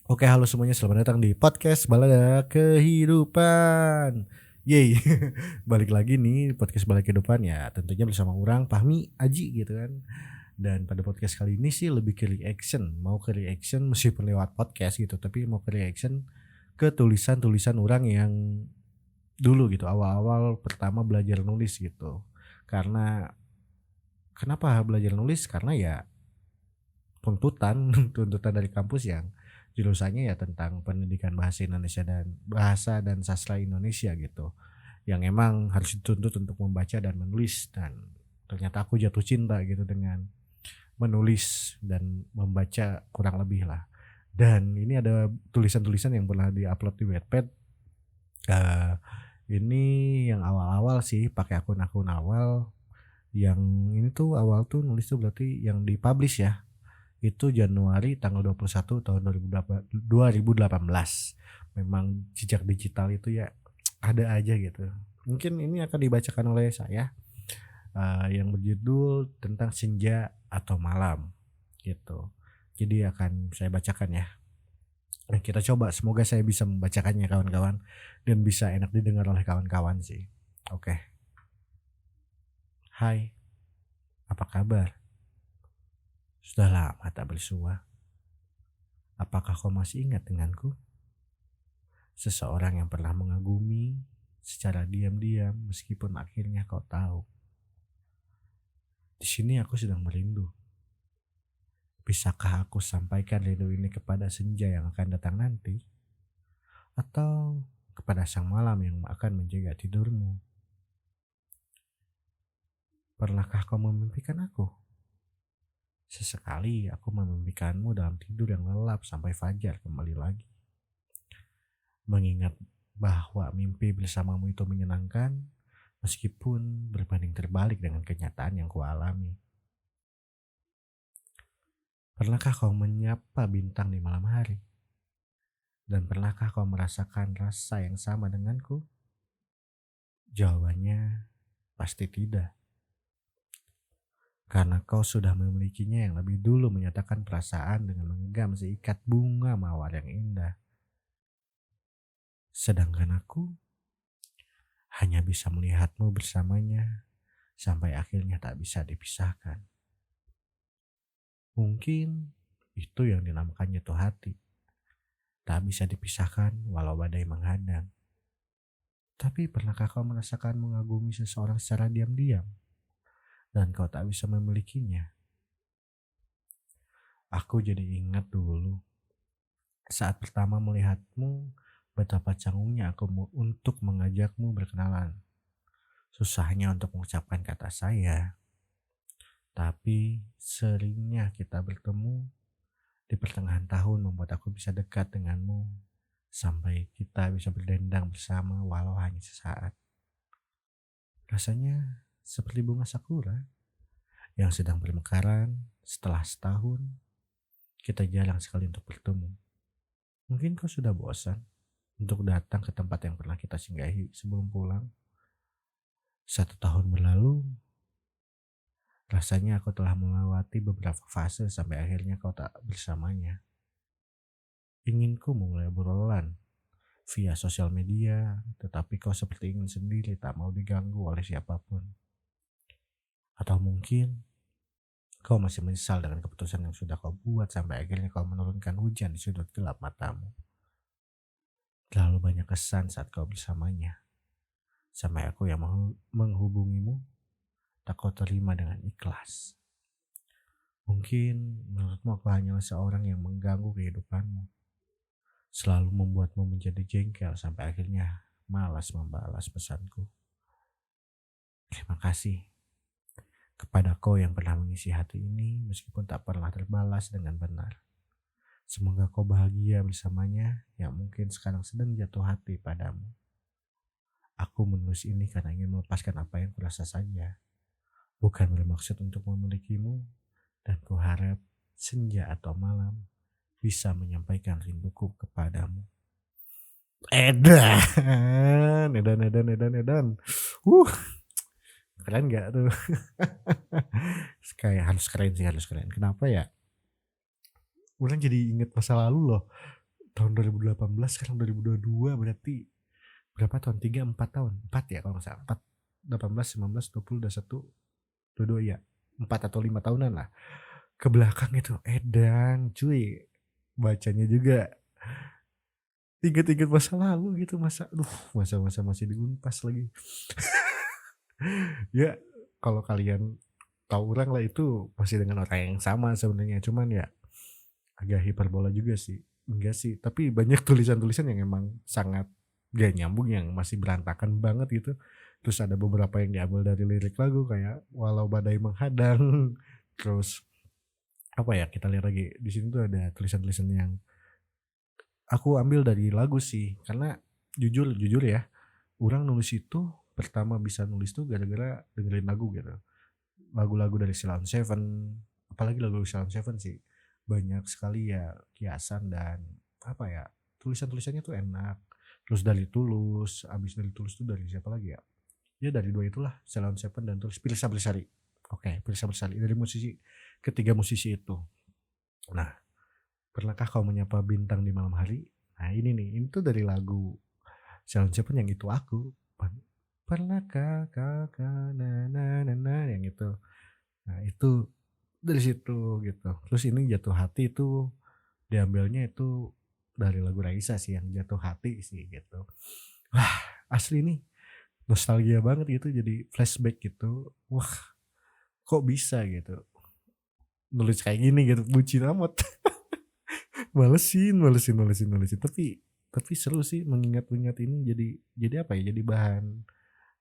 Oke, halo semuanya, selamat datang di podcast Balada Kehidupan. Yeay, balik lagi nih podcast Balada Kehidupan ya, tentunya bersama orang Fahmi Aji gitu kan. Dan pada podcast kali ini sih lebih ke reaction, mau ke reaction meskipun lewat podcast gitu, tapi mau ke reaction ke tulisan-tulisan orang yang dulu gitu, awal-awal pertama belajar nulis gitu. Karena kenapa belajar nulis? Karena ya tuntutan tuntutan dari kampus yang jurusannya ya tentang pendidikan bahasa Indonesia dan bahasa dan sastra Indonesia gitu, yang emang harus dituntut untuk membaca dan menulis, dan ternyata aku jatuh cinta gitu dengan menulis dan membaca kurang lebih lah. Dan ini ada tulisan-tulisan yang pernah diupload di Wattpad. eh, ini yang awal-awal sih pakai akun-akun awal, yang ini tuh awal tuh nulis tuh berarti yang dipublish ya itu Januari tanggal 21 tahun 2018. Memang jejak digital itu ya ada aja gitu. Mungkin ini akan dibacakan oleh saya, yang berjudul tentang senja atau malam gitu. Jadi akan saya bacakan ya. Nah, kita coba, semoga saya bisa membacakannya kawan-kawan dan bisa enak didengar oleh kawan-kawan sih. Oke. Hai, apa kabar? Sudah lama tak bersua. Apakah kau masih ingat denganku? Seseorang yang pernah mengagumi secara diam-diam meskipun akhirnya kau tahu. Di sini aku sedang merindu. Bisakah aku sampaikan rindu ini kepada senja yang akan datang nanti? Atau kepada sang malam yang akan menjaga tidurmu? Pernahkah kau memimpikan aku? Sesekali aku memimpikanmu dalam tidur yang lelap sampai fajar kembali lagi. Mengingat bahwa mimpi bersamamu itu menyenangkan, meskipun berbanding terbalik dengan kenyataan yang kualami. Pernahkah kau menyapa bintang di malam hari? Dan pernahkah kau merasakan rasa yang sama denganku? Jawabannya pasti tidak. Karena kau sudah memilikinya yang lebih dulu menyatakan perasaan dengan menggenggam seikat bunga mawar yang indah. Sedangkan aku hanya bisa melihatmu bersamanya sampai akhirnya tak bisa dipisahkan. Mungkin itu yang dinamakan jatuh hati. Tak bisa dipisahkan walau badai menghadang. Tapi pernahkah kau merasakan mengagumi seseorang secara diam-diam dan kau tak bisa memilikinya? Aku jadi ingat dulu saat pertama melihatmu, betapa canggungnya aku untuk mengajakmu berkenalan. Susahnya untuk mengucapkan kata saya, tapi seringnya kita bertemu di pertengahan tahun membuat aku bisa dekat denganmu sampai kita bisa berdendang bersama walau hanya sesaat. Rasanya seperti bunga sakura yang sedang bermekaran setelah setahun kita jarang sekali untuk bertemu. Mungkin kau sudah bosan untuk datang ke tempat yang pernah kita singgahi sebelum pulang. 1 tahun berlalu, rasanya aku telah melewati beberapa fase sampai akhirnya kau tak bersamanya. Inginku memulai obrolan via sosial media, tetapi kau seperti ingin sendiri, tak mau diganggu oleh siapapun. Atau mungkin kau masih menyesal dengan keputusan yang sudah kau buat sampai akhirnya kau menurunkan hujan di sudut gelap matamu. Terlalu banyak kesan saat kau bersamanya, sampai aku yang menghubungimu tak kau terima dengan ikhlas. Mungkin menurutmu aku hanyalah seorang yang mengganggu kehidupanmu, selalu membuatmu menjadi jengkel sampai akhirnya malas membalas pesanku. Terima kasih kepada kau yang pernah mengisi hati ini meskipun tak pernah terbalas dengan benar. Semoga kau bahagia bersamanya yang mungkin sekarang sedang jatuh hati padamu. Aku menulis ini karena ingin melepaskan apa yang kurasa saja, bukan bermaksud untuk memilikimu, dan kuharap senja atau malam bisa menyampaikan rinduku kepadamu. Edan, edan, edan, edan, edan. Keren gak tuh? Kayak harus keren sih, harus keren. Kenapa ya? Orang jadi inget masa lalu loh. tahun 2018 sekarang 2022 berarti berapa tahun? 3 4 tahun. 4 ya kalau enggak salah. 4 18 19 20 21 22 ya. 4 atau 5 tahunan lah. Ke belakang itu edan cuy. Bacanya juga inget-inget masa lalu gitu, masa-masa masih di Unpas lagi. Ya kalau kalian tahu orang lah itu masih dengan orang yang sama sebenarnya, cuman ya agak hiperbola juga sih. Enggak sih, tapi banyak tulisan-tulisan yang emang sangat gak nyambung, yang masih berantakan banget gitu. Terus ada beberapa yang diambil dari lirik lagu kayak walau badai menghadang. Terus apa ya, kita lihat lagi di sini tuh ada tulisan-tulisan yang aku ambil dari lagu sih, karena jujur jujur ya, orang nulis itu pertama bisa nulis tuh gara-gara dengerin lagu gitu. Lagu-lagu dari Sheila on 7, apalagi lagu Sheila on 7 sih. Banyak sekali ya kiasan dan apa ya, tulisan-tulisannya tuh enak. Terus dari Tulus, abis dari Tulus tuh dari siapa lagi ya? Ya dari dua itulah, Sheila on 7 dan Tulus. Pirsa Bersari. Oke, Pirsa Bersari dari musisi, ketiga musisi itu. Nah, pernahkah kau menyapa bintang di malam hari? Nah ini nih, ini tuh dari lagu Sheila on 7 yang itu aku. Pernahkah kakak na na na na yang itu. Nah itu dari situ gitu. Terus ini Jatuh Hati itu diambilnya itu dari lagu Raisa sih, yang Jatuh Hati sih gitu. Wah asli nih nostalgia banget gitu, jadi flashback gitu. Wah kok bisa gitu nulis kayak gini gitu, bucin amat. malesin. Tapi seru sih mengingat-ingat ini, jadi apa ya, jadi bahan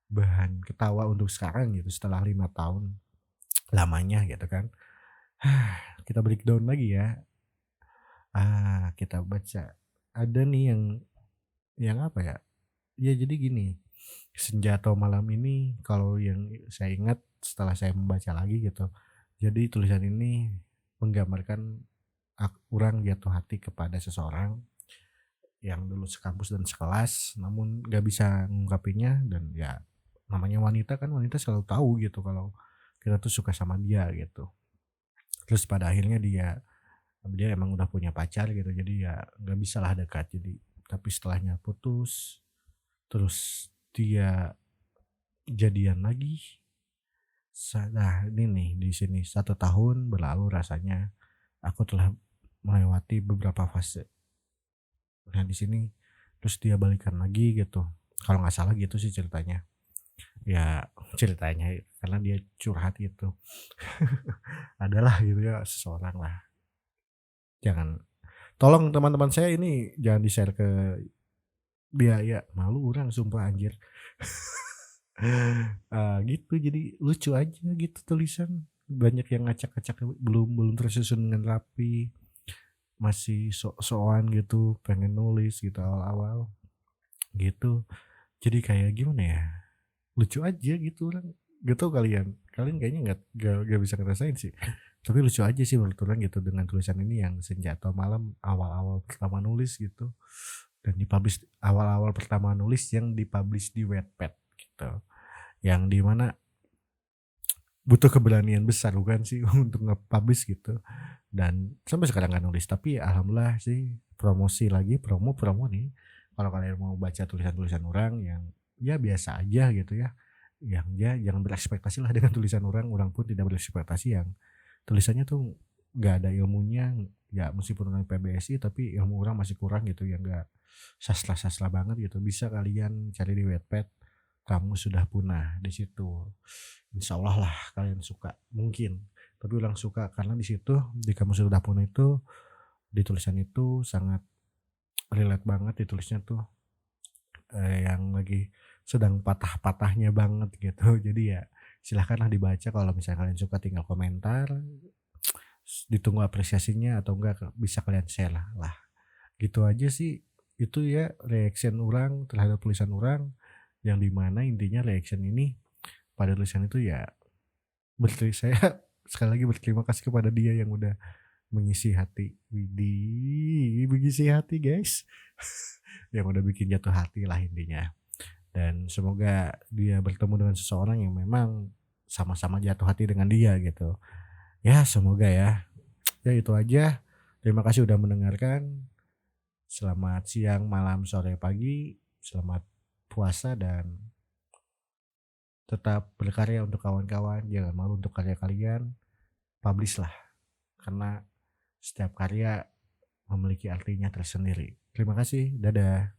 bahan ketawa untuk sekarang gitu setelah 5 tahun lamanya gitu kan. Kita breakdown lagi ya. Kita baca. Ada nih yang apa ya? Ya jadi gini. Senja atau malam ini kalau yang saya ingat setelah saya membaca lagi gitu. Jadi tulisan ini menggambarkan orang jatuh hati kepada seseorang yang dulu sekampus dan sekelas, namun gak bisa ngungkapinnya. Dan ya namanya wanita kan, wanita selalu tahu gitu kalau kita tuh suka sama dia gitu. Terus pada akhirnya dia emang udah punya pacar gitu, jadi ya nggak bisa lah dekat. Jadi tapi setelahnya putus, terus dia jadian lagi. Nah ini nih di sini 1 tahun berlalu rasanya, aku telah melewati beberapa fase. Nah di sini terus dia balikan lagi gitu, kalau nggak salah gitu sih ceritanya. Ya ceritanya karena dia curhat gitu. Adalah gitu ya seseorang lah. Jangan, tolong teman-teman saya ini jangan di-share ke dia ya, malu orang sumpah anjir. Gitu jadi lucu aja gitu tulisan. Banyak yang ngacak-ngacak belum belum tersusun dengan rapi. Masih sok-sokan gitu, pengen nulis gitu awal-awal. Gitu. Jadi kayak gimana ya? Lucu aja gitu orang. Gak tau kalian kayaknya nggak bisa ngerasain sih. Tapi lucu aja sih menurut orang gitu dengan tulisan ini yang Senja atau Malam awal-awal pertama nulis gitu. Dan dipublish awal-awal pertama nulis yang dipublish di Wattpad gitu. Yang dimana butuh keberanian besar bukan sih untuk nge-publish gitu. Dan sampai sekarang gak nulis, tapi alhamdulillah sih promosi lagi, promo nih. Kalau kalian mau baca tulisan-tulisan orang yang ya biasa aja gitu ya, yang ya jangan berekspektasi lah dengan tulisan orang pun tidak berekspektasi yang tulisannya tuh gak ada ilmunya. Ya meskipun orang PBSI tapi ilmu orang masih kurang gitu, yang gak sastra banget gitu. Bisa kalian cari di Wattpad, Kamu Sudah Punah. Di situ insya Allah lah kalian suka, mungkin. Tapi orang suka karena di situ di Kamu Sudah Punah itu, di tulisan itu sangat relate banget ditulisnya tuh, yang lagi sedang patah-patahnya banget gitu. Jadi ya silahkanlah dibaca, kalau misalnya kalian suka tinggal komentar, ditunggu apresiasinya, atau enggak bisa kalian share lah. Gitu aja sih itu ya reaction orang terhadap tulisan orang, yang dimana intinya reaction ini pada tulisan itu ya saya sekali lagi berterima kasih kepada dia yang udah mengisi hati. Widih, mengisi hati guys. Yang udah bikin jatuh hati lah intinya. Dan semoga dia bertemu dengan seseorang yang memang sama-sama jatuh hati dengan dia gitu. Ya semoga ya. Ya itu aja. Terima kasih udah mendengarkan. Selamat siang, malam, sore, pagi. Selamat puasa dan tetap berkarya untuk kawan-kawan. Jangan malu untuk karya kalian. Publish lah. Karena setiap karya memiliki artinya tersendiri. Terima kasih. Dadah.